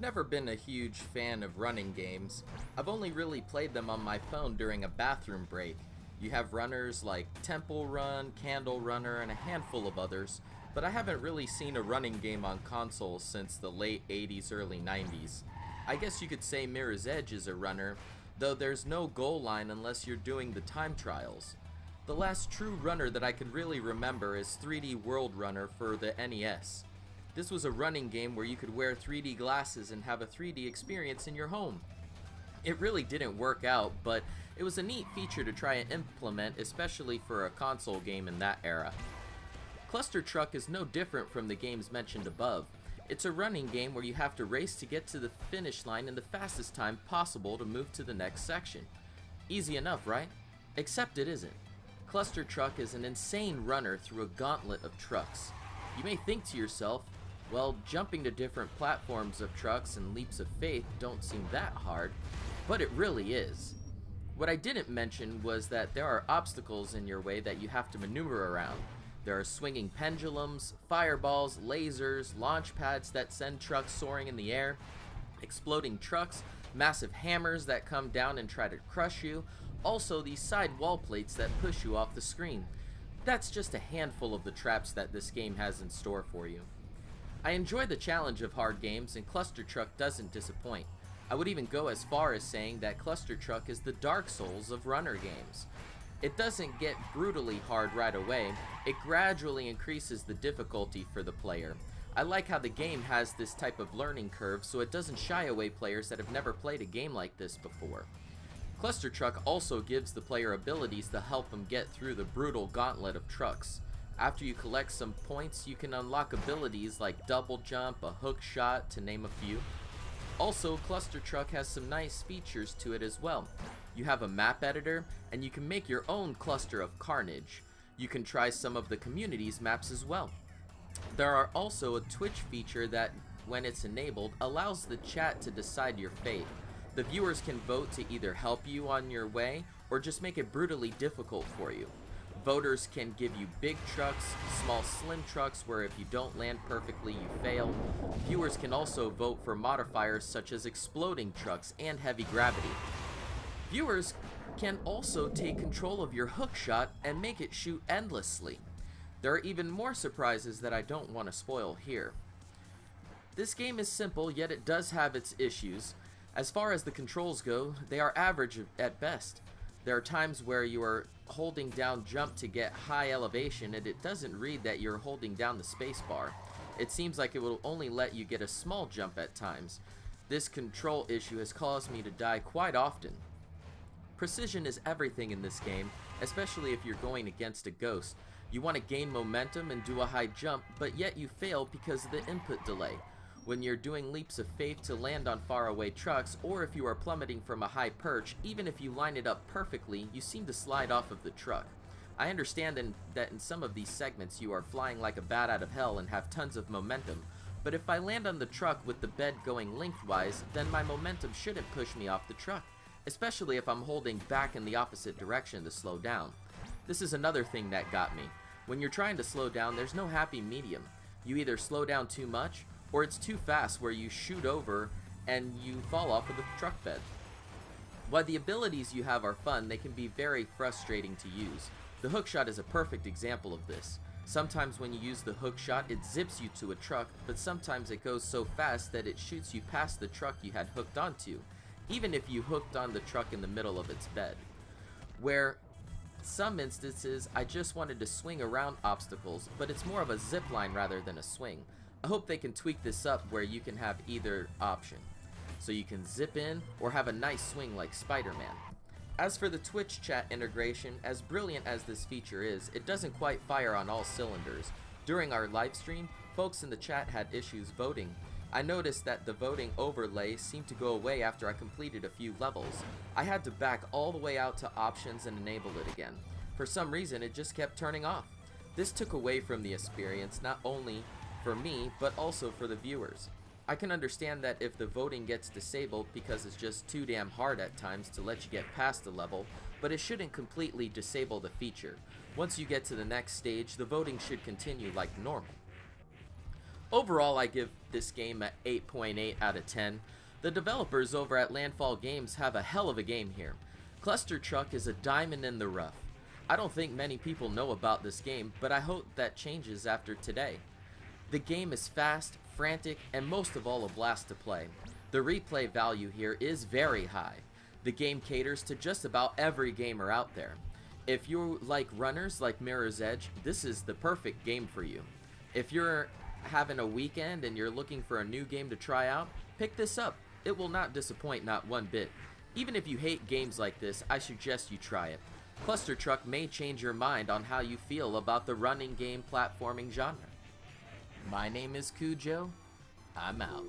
never been a huge fan of running games. I've only really played them on my phone during a bathroom break. You have runners like Temple Run, Candle Runner, and a handful of others, but I haven't really seen a running game on consoles since the late 80s, early 90s. I guess you could say Mirror's Edge is a runner, though there's no goal line unless you're doing the time trials. The last true runner that I can really remember is 3D World Runner for the NES. This was a running game where you could wear 3D glasses and have a 3D experience in your home. It really didn't work out, but it was a neat feature to try and implement, especially for a console game in that era. Clustertruck is no different from the games mentioned above. It's a running game where you have to race to get to the finish line in the fastest time possible to move to the next section. Easy enough, right? Except it isn't. Clustertruck is an insane runner through a gauntlet of trucks. You may think to yourself, well, jumping to different platforms of trucks and leaps of faith don't seem that hard, but it really is. What I didn't mention was that there are obstacles in your way that you have to maneuver around. There are swinging pendulums, fireballs, lasers, launch pads that send trucks soaring in the air, exploding trucks, massive hammers that come down and try to crush you, also these side wall plates that push you off the screen. That's just a handful of the traps that this game has in store for you. I enjoy the challenge of hard games, and Clustertruck doesn't disappoint. I would even go as far as saying that Clustertruck is the Dark Souls of runner games. It doesn't get brutally hard right away, it gradually increases the difficulty for the player. I like how the game has this type of learning curve so it doesn't shy away players that have never played a game like this before. Clustertruck also gives the player abilities to help them get through the brutal gauntlet of trucks. After you collect some points, you can unlock abilities like double jump, a hook shot, to name a few. Also, Clustertruck has some nice features to it as well. You have a map editor, and you can make your own cluster of carnage. You can try some of the community's maps as well. There are also a Twitch feature that, when it's enabled, allows the chat to decide your fate. The viewers can vote to either help you on your way, or just make it brutally difficult for you. Voters can give you big trucks, small slim trucks where if you don't land perfectly you fail. Viewers can also vote for modifiers such as exploding trucks and heavy gravity. Viewers can also take control of your hook shot and make it shoot endlessly. There are even more surprises that I don't want to spoil here. This game is simple, yet it does have its issues. As far as the controls go, they are average at best. There are times where you are holding down jump to get high elevation and it doesn't read that you're holding down the spacebar. It seems like it will only let you get a small jump at times. This control issue has caused me to die quite often. Precision is everything in this game, especially if you're going against a ghost. You want to gain momentum and do a high jump, but yet you fail because of the input delay. When you're doing leaps of faith to land on faraway trucks, or if you are plummeting from a high perch, even if you line it up perfectly, you seem to slide off of the truck. I understand that in some of these segments you are flying like a bat out of hell and have tons of momentum, but if I land on the truck with the bed going lengthwise, then my momentum shouldn't push me off the truck, especially if I'm holding back in the opposite direction to slow down. This is another thing that got me. When you're trying to slow down, there's no happy medium. You either slow down too much, or it's too fast where you shoot over and you fall off of the truck bed. While the abilities you have are fun, they can be very frustrating to use. The hookshot is a perfect example of this. Sometimes when you use the hookshot, it zips you to a truck, but sometimes it goes so fast that it shoots you past the truck you had hooked onto, even if you hooked on the truck in the middle of its bed. Where some instances, I just wanted to swing around obstacles, but it's more of a zip line rather than a swing. I hope they can tweak this up where you can have either option, so you can zip in or have a nice swing like Spider-Man. As for the Twitch chat integration, as brilliant as this feature is, it doesn't quite fire on all cylinders. During our live stream, folks in the chat had issues voting. I noticed that the voting overlay seemed to go away after I completed a few levels. I had to back all the way out to options and enable it again. For some reason, it just kept turning off. This took away from the experience, not only for me, but also for the viewers. I can understand that if the voting gets disabled because it's just too damn hard at times to let you get past the level, but it shouldn't completely disable the feature. Once you get to the next stage, the voting should continue like normal. Overall, I give this game a 8.8 out of 10. The developers over at Landfall Games have a hell of a game here. Clustertruck is a diamond in the rough. I don't think many people know about this game, but I hope that changes after today. The game is fast, frantic, and most of all a blast to play. The replay value here is very high. The game caters to just about every gamer out there. If you like runners like Mirror's Edge, this is the perfect game for you. If you're having a weekend and you're looking for a new game to try out, pick this up. It will not disappoint, not one bit. Even if you hate games like this, I suggest you try it. Clustertruck may change your mind on how you feel about the running game platforming genre. My name is Cujo. I'm out.